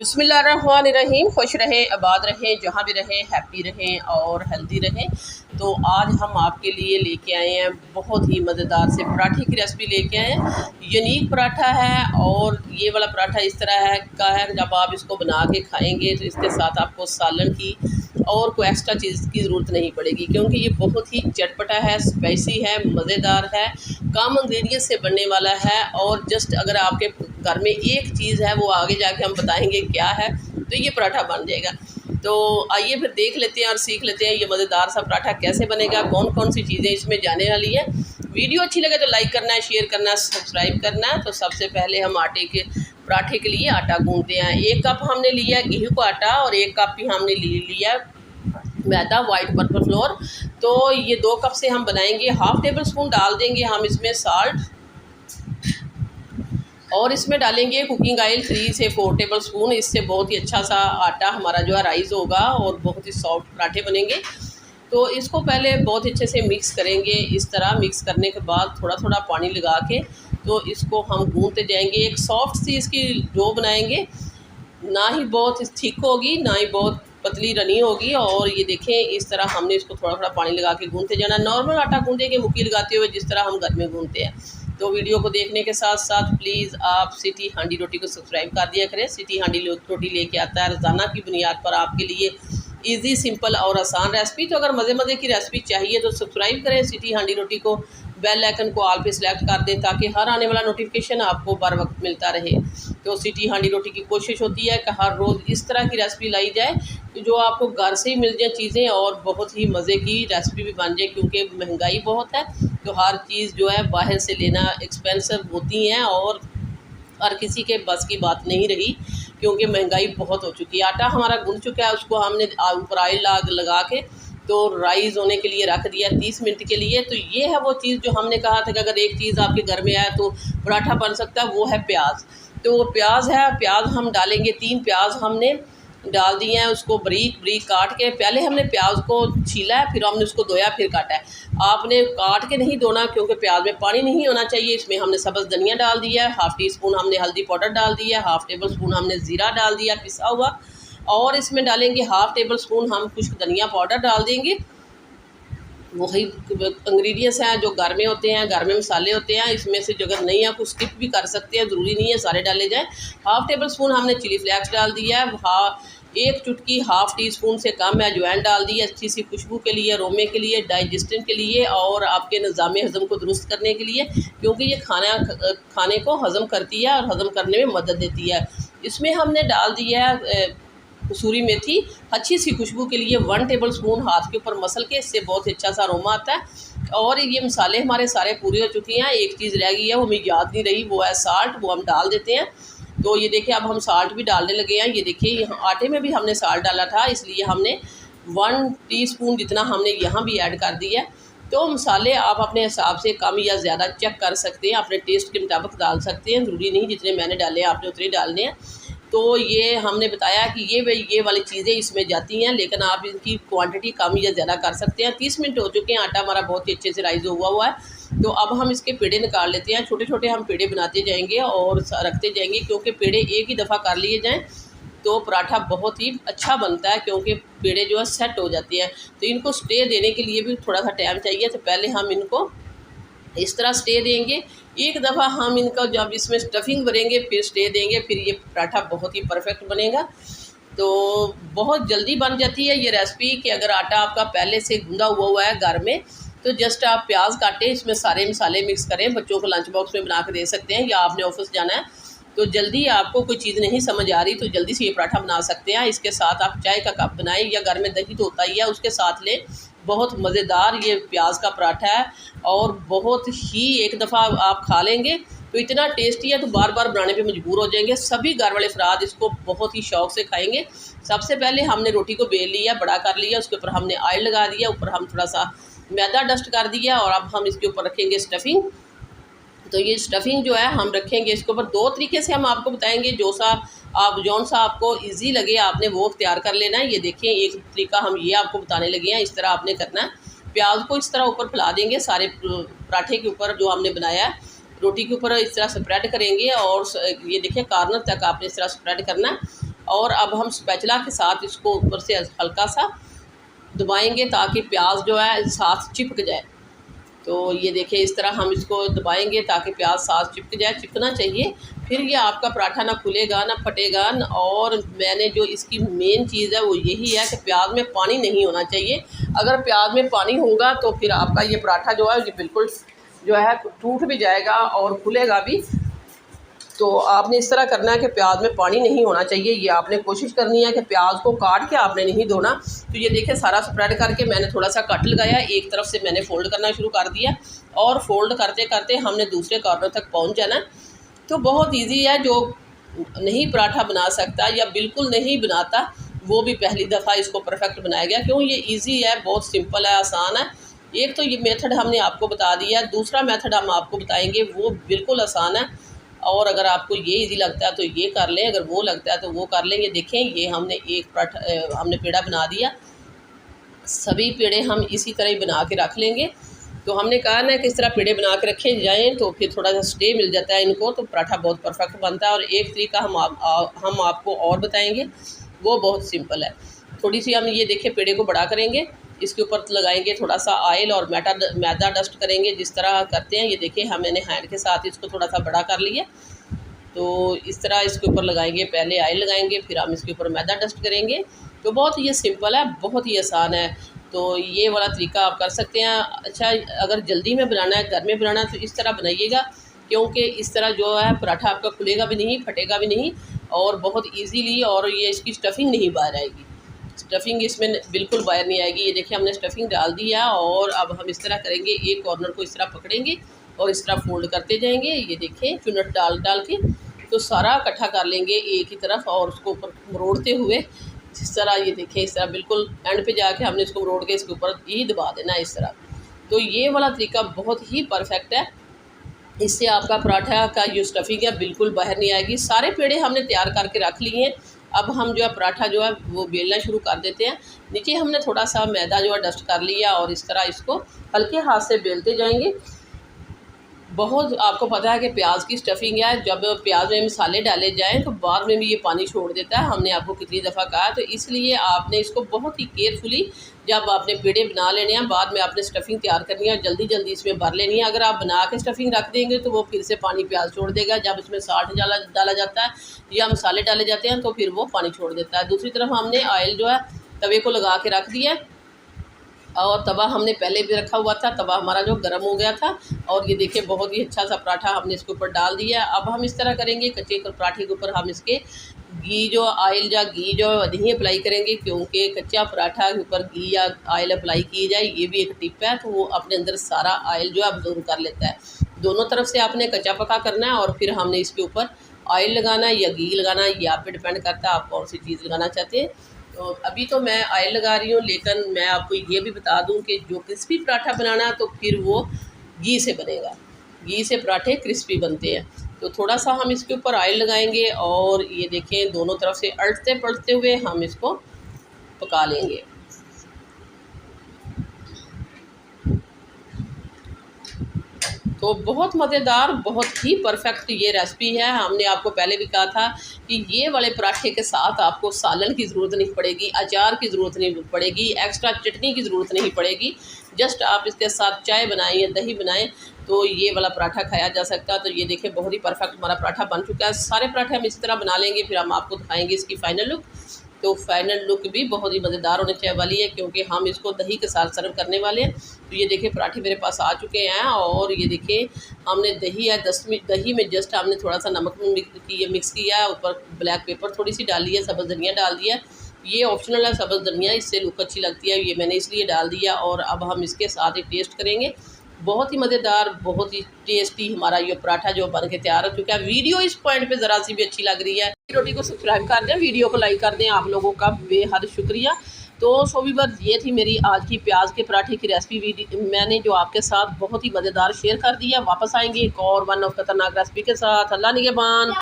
बिस्मिल्लाहिर्रहमानिर्रहीम। खुश रहें, आबाद रहें, जहाँ भी रहें हैप्पी रहें और हेल्दी रहें। तो आज हम आपके लिए लेके आए हैं बहुत ही मज़ेदार से पराठे की रेसिपी लेके आए हैं। यूनिक पराठा है और ये वाला पराठा इस तरह है का है, जब आप इसको बना के खाएंगे तो इसके साथ आपको सालन की और कोई एक्स्ट्रा चीज़ की ज़रूरत नहीं पड़ेगी, क्योंकि ये बहुत ही चटपटा है, स्पाइसी है, मज़ेदार है, कम इंग्रेडिएंट से बनने वाला है। और जस्ट अगर आपके घर में एक चीज़ है, वो आगे जाके हम बताएंगे क्या है, तो ये पराठा बन जाएगा। तो आइए फिर देख लेते हैं और सीख लेते हैं ये मज़ेदार सा पराठा कैसे बनेगा, कौन कौन सी चीज़ें इसमें जाने वाली है। वीडियो अच्छी लगे तो लाइक करना है, शेयर करना है, सब्सक्राइब करना है। तो सबसे पहले हम आटे के पराठे के लिए आटा गूंथते हैं। 1 कप हमने लिया गेहूं का आटा और 1 कप ही हमने लिया मैदा, वाइट पर्पल फ्लोर। तो ये 2 कप से हम बनाएंगे। 1/2 टेबल स्पून डाल देंगे हम इसमें साल्ट, और इसमें डालेंगे कुकिंग ऑयल 3 से 4 टेबल स्पून। इससे बहुत ही अच्छा सा आटा हमारा जो है राइस होगा और बहुत ही सॉफ्ट पराठे बनेंगे। तो इसको पहले बहुत अच्छे से मिक्स करेंगे। इस तरह मिक्स करने के बाद थोड़ा थोड़ा पानी लगा के तो इसको हम गूंथते जाएंगे। एक सॉफ्ट सी इसकी डो बनाएंगे, ना ही बहुत थिक होगी ना ही बहुत पतली रनी होगी। और ये देखें, इस तरह हमने इसको थोड़ा थोड़ा पानी लगा के गूंथते जाना। नॉर्मल आटा गूंथेंगे मुक्की लगाते हुए, जिस तरह हम घर में गूंथते हैं। तो वीडियो को देखने के साथ साथ प्लीज़ आप सिटी हांडी रोटी को सब्सक्राइब कर दिया करें। सिटी हांडी रोटी लेके आता है रोज़ाना की बुनियाद पर आपके लिए इजी, सिंपल और आसान रेसिपी। तो अगर मज़े मज़े की रेसिपी चाहिए तो सब्सक्राइब करें सिटी हांडी रोटी को, बेल आइकन को ऑल पे सिलेक्ट कर दें ताकि हर आने वाला नोटिफिकेशन आपको बर वक्त मिलता रहे। तो सिटी हांडी रोटी की कोशिश होती है कि हर रोज़ इस तरह की रेसिपी लाई जाए जो आपको घर से ही मिल जाए चीज़ें, और बहुत ही मज़े की रेसिपी भी बन जाए, क्योंकि महंगाई बहुत है। तो हर चीज़ जो है बाहर से लेना एक्सपेंसिव होती हैं और हर किसी के बस की बात नहीं रही, क्योंकि महंगाई बहुत हो चुकी है। आटा हमारा गूंथ चुका है, उसको हमने ऊपर ऑयल लगा के तो राइस होने के लिए रख दिया 30 मिनट के लिए। तो ये है वो चीज़ जो हमने कहा था कि अगर एक चीज़ आपके घर में आए तो पराठा बन सकता है, वो है प्याज। तो वो प्याज है, प्याज हम डालेंगे। 3 प्याज हमने डाल दिए हैं, उसको बारीक बारीक काट के। पहले हमने प्याज को छीला है, फिर हमने उसको धोया, फिर काटा है। आपने काट के नहीं धोना, क्योंकि प्याज में पानी नहीं होना चाहिए। इसमें हमने सब्ज़ धनिया डाल दिया है, 1/2 टीस्पून हमने हल्दी पाउडर डाल दिया है, 1/2 टेबल स्पून हमने ज़ीरा डाल दिया पिसा हुआ, और इसमें डालेंगे 1/2 टेबल स्पून हम खुश्क धनिया पाउडर डाल देंगे। वही इंग्रेडिएंट्स हैं जो घर में होते हैं, घर में मसाले होते हैं। इसमें से जो अगर नहीं है कुछ स्किप भी कर सकते हैं, ज़रूरी नहीं है सारे डाले जाएँ। 1/2 टेबल स्पून हमने चिली फ्लेक्स डाल दिया है। 1 चुटकी 1/2 टीस्पून से कम है अजवाइन डाल दी है, अच्छी सी खुशबू के लिए, अरोमे के लिए, डाइजेशन के लिए और आपके निज़ाम हज़म को दुरुस्त करने के लिए, क्योंकि ये खाने को हज़म करती है और हज़म करने में मदद देती है। इसमें हमने डाल दिया है कसूरी मेथी, अच्छी सी खुशबू के लिए 1 टेबल स्पून हाथ के ऊपर मसल के, इससे बहुत अच्छा सा अरोमा आता है। और ये मसाले हमारे सारे पूरे हो चुके हैं। एक चीज़ रह गई है, वो मुझे याद नहीं रही, वो है साल्ट, वो हम डाल देते हैं। तो ये देखिए अब हम साल्ट भी डालने लगे हैं। ये देखिए यहाँ आटे में भी हमने साल्ट डाला था, इसलिए हमने 1 टीस्पून जितना हमने यहाँ भी ऐड कर दिया है। तो मसाले आप अपने हिसाब से कम या ज़्यादा चेक कर सकते हैं, अपने टेस्ट के मुताबिक डाल सकते हैं, ज़रूरी नहीं जितने मैंने डाले हैं आपने उतने डालने हैं। तो ये हमने बताया कि ये वाली चीज़ें इसमें जाती हैं, लेकिन आप इनकी क्वांटिटी कम या ज़्यादा कर सकते हैं। 30 मिनट हो चुके हैं, आटा हमारा बहुत ही अच्छे से राइज़ हुआ है। तो अब हम इसके पेड़े निकाल लेते हैं। छोटे छोटे हम पेड़े बनाते जाएंगे और रखते जाएंगे, क्योंकि पेड़े एक ही दफ़ा कर लिए जाएँ तो पराठा बहुत ही अच्छा बनता है, क्योंकि पेड़े जो है सेट हो जाते हैं। तो इनको स्टे देने के लिए भी थोड़ा सा टाइम चाहिए। तो पहले हम इनको इस तरह स्टे देंगे। एक दफ़ा हम इनका जब इसमें स्टफिंग भरेंगे फिर स्टे देंगे, फिर ये पराठा बहुत ही परफेक्ट बनेगा। तो बहुत जल्दी बन जाती है ये रेसिपी कि अगर आटा आपका पहले से गूंदा हुआ है घर में, तो जस्ट आप प्याज काटें, इसमें सारे मसाले मिक्स करें, बच्चों को लंच बॉक्स में बना के दे सकते हैं, या आपने ऑफिस जाना है तो जल्दी आपको कोई चीज़ नहीं समझ आ रही तो जल्दी से ये पराठा बना सकते हैं। इसके साथ आप चाय का कप बनाएं, या घर में दही तो होता ही है उसके साथ लें। बहुत मज़ेदार ये प्याज का पराठा है और बहुत ही, एक दफ़ा आप खा लेंगे तो इतना टेस्टी है तो बार बार बनाने पे मजबूर हो जाएंगे। सभी घर वाले अफराद इसको बहुत ही शौक़ से खाएंगे। सबसे पहले हमने रोटी को बेल लिया, बड़ा कर लिया, उसके ऊपर हमने ऑयल लगा दिया, ऊपर हम थोड़ा सा मैदा डस्ट कर दिया, और अब हम इसके ऊपर रखेंगे स्टफिंग। तो ये स्टफिंग जो है हम रखेंगे इसके ऊपर। 2 तरीके से हम आपको बताएंगे, जौन सा आपको इजी लगे आपने वो तैयार कर लेना है। ये देखिए एक तरीका हम ये आपको बताने लगे हैं, इस तरह आपने करना है। प्याज को इस तरह ऊपर फैला देंगे सारे पराठे के ऊपर जो हमने बनाया है, रोटी के ऊपर इस तरह स्प्रेड करेंगे, और ये देखिए कॉर्नर तक आपने इस तरह स्प्रेड करना है। और अब हम स्पैचुला के साथ इसको ऊपर से हल्का सा दबाएंगे ताकि प्याज जो है साथ चिपक जाए। तो ये देखिए इस तरह हम इसको दबाएंगे ताकि प्याज साथ चिपक जाए, चिपकना चाहिए। फिर ये आपका पराठा ना फूलेगा ना फटेगा और मैंने जो इसकी मेन चीज़ है वो यही है कि प्याज में पानी नहीं होना चाहिए। अगर प्याज में पानी होगा तो फिर आपका ये पराठा जो है ये बिल्कुल जो है टूट भी जाएगा और फूलेगा भी। तो आपने इस तरह करना है कि प्याज में पानी नहीं होना चाहिए। ये आपने कोशिश करनी है कि प्याज को काट के आपने नहीं धोना। तो ये देखिए सारा स्प्रेड करके मैंने थोड़ा सा कट लगाया, एक तरफ से मैंने फ़ोल्ड करना शुरू कर दिया और फ़ोल्ड करते करते हमने दूसरे कॉर्नर तक पहुंच जाना। तो बहुत ईजी है, जो नहीं पराठा बना सकता या बिल्कुल नहीं बनाता वो भी पहली दफ़ा इसको परफेक्ट बनाया गया। क्यों ये ईजी है, बहुत सिंपल है, आसान है। एक तो ये मेथड हमने आपको बता दिया, दूसरा मेथड हम आपको बताएंगे वो बिल्कुल आसान है। और अगर आपको ये इजी लगता है तो ये कर लें, अगर वो लगता है तो वो कर लें। ये देखें ये हमने एक पराठा हमने पेड़ा बना दिया, सभी पेड़े हम इसी तरह ही बना के रख लेंगे। तो हमने कहा ना कि इस तरह पेड़े बना के रखे जाएँ तो फिर थोड़ा सा स्टे मिल जाता है इनको, तो पराठा बहुत परफेक्ट बनता है। और एक तरीका हम आपको और बताएंगे, वो बहुत सिंपल है। थोड़ी सी हम ये देखें पेड़े को बड़ा करेंगे, इसके ऊपर लगाएंगे थोड़ा सा ऑयल और मैदा डस्ट करेंगे जिस तरह करते हैं। ये देखिए मैंने हैंड के साथ इसको थोड़ा सा बड़ा कर लिया। तो इस तरह इसके ऊपर लगाएंगे, पहले ऑयल लगाएंगे फिर हम इसके ऊपर मैदा डस्ट करेंगे। तो बहुत ये सिंपल है, बहुत ही आसान है। तो ये वाला तरीका आप कर सकते हैं। अच्छा, अगर जल्दी में बनाना है, घर में बनाना है, तो इस तरह बनाइएगा, क्योंकि इस तरह जो है पराठा आपका खुलेगा भी नहीं, फटेगा भी नहीं और बहुत ईजीली, और ये इसकी स्टफिंग नहीं बाहर आएगी, स्टफिंग इसमें बिल्कुल बाहर नहीं आएगी। ये देखिए हमने स्टफिंग डाल दिया और अब हम इस तरह करेंगे, एक कॉर्नर को इस तरह पकड़ेंगे और इस तरह फोल्ड करते जाएंगे। ये देखें चुनट डाल के तो सारा इकट्ठा कर लेंगे एक ही तरफ और उसको ऊपर मरोड़ते हुए जिस तरह, ये देखें इस तरह बिल्कुल एंड पे जाके हमने इसको मरोड़ के इसके ऊपर ही दबा देना है इस तरह। तो ये वाला तरीका बहुत ही परफेक्ट है, इससे आपका पराठा का जो स्टफिंग है बिल्कुल बाहर नहीं आएगी। सारे पेड़े हमने तैयार करके रख लिए हैं। अब हम जो है पराठा जो है वो बेलना शुरू कर देते हैं। नीचे हमने थोड़ा सा मैदा जो है डस्ट कर लिया और इस तरह इसको हल्के हाथ से बेलते जाएंगे। बहुत आपको पता है कि प्याज की स्टफिंग है, जब प्याज में मसाले डाले जाएं तो बाद में भी ये पानी छोड़ देता है, हमने आपको कितनी दफ़ा कहा है। तो इसलिए आपने इसको बहुत ही केयरफुली, जब आपने पेड़े बना लेने हैं बाद में आपने स्टफिंग तैयार करनी है, जल्दी जल्दी इसमें भर लेनी है। अगर आप बना के स्टफिंग रख देंगे तो वो फिर से पानी प्याज छोड़ देगा, जब इसमें साल्ट डाला जाता है या मसाले डाले जाते हैं तो फिर वो पानी छोड़ देता है। दूसरी तरफ हमने ऑयल जो है तवे को लगा के रख दिया और तवा हमने पहले भी रखा हुआ था, तवा हमारा जो गर्म हो गया था। और ये देखिए बहुत ही अच्छा सा पराठा हमने इसके ऊपर डाल दिया। अब हम इस तरह करेंगे, कच्चे पराठे के ऊपर हम इसके घी जो ऑयल या घी जो नहीं अप्लाई करेंगे, क्योंकि कच्चा पराठा के ऊपर घी या ऑयल अप्लाई की जाए ये भी एक टिप है, तो वो अपने अंदर सारा ऑयल जो है अब्जॉर्ब कर लेता है। दोनों तरफ से आपने कच्चा पका करना है और फिर हमने इसके ऊपर ऑयल लगाना है या घी लगाना है, ये आप पे डिपेंड करता है आप कौन सी चीज़ लगाना चाहते हैं। तो अभी तो मैं ऑयल लगा रही हूँ, लेकिन मैं आपको ये भी बता दूँ कि जो क्रिस्पी पराठा बनाना तो फिर वो घी से बनेगा, घी से पराठे क्रिस्पी बनते हैं। तो थोड़ा सा हम इसके ऊपर ऑयल लगाएंगे और ये देखें दोनों तरफ से अड़ते पड़ते हुए हम इसको पका लेंगे। तो बहुत मज़ेदार, बहुत ही परफेक्ट ये रेसिपी है। हमने आपको पहले भी कहा था कि ये वाले पराठे के साथ आपको सालन की ज़रूरत नहीं पड़ेगी, अचार की ज़रूरत नहीं पड़ेगी, एक्स्ट्रा चटनी की ज़रूरत नहीं पड़ेगी। जस्ट आप इसके साथ चाय बनाएं या दही बनाएं तो ये वाला पराठा खाया जा सकता है। तो ये देखें बहुत ही परफेक्ट हमारा पराठा बन चुका है। सारे पराठे हम इसी तरह बना लेंगे, फिर हम आपको दिखाएँगे इसकी फ़ाइनल लुक। तो फाइनल लुक भी बहुत ही मज़ेदार होने चाहिए वाली है, क्योंकि हम इसको दही के साथ सर्व करने वाले हैं। तो ये देखिए पराठे मेरे पास आ चुके हैं और ये देखिए हमने दही है, दही में जस्ट हमने थोड़ा सा नमक मिक्स किया, ऊपर ब्लैक पेपर थोड़ी सी डाल ली है, सब्ज़ धनिया डाल दिया। ये ऑप्शनल है सब्ज़ धनिया, इससे लुक अच्छी लगती है, ये मैंने इसलिए डाल दिया। और अब हम इसके साथ ही टेस्ट करेंगे। बहुत ही मज़ेदार, बहुत ही टेस्टी हमारा ये पराठा जो बन के तैयार हो चुका है। वीडियो इस पॉइंट पे ज़रा सी भी अच्छी लग रही है, रोटी को सब्सक्राइब कर दें, वीडियो को लाइक कर दें, आप लोगों का बेहद शुक्रिया। तो सो व्यूअर्स, ये थी मेरी आज की प्याज के पराठे की रेसिपी, मैंने जो आपके साथ बहुत ही मज़ेदार शेयर कर दिया। वापस आएंगे एक और वन ऑफ खतरनाक रेसिपी के साथ। अल्लाह निगहबान।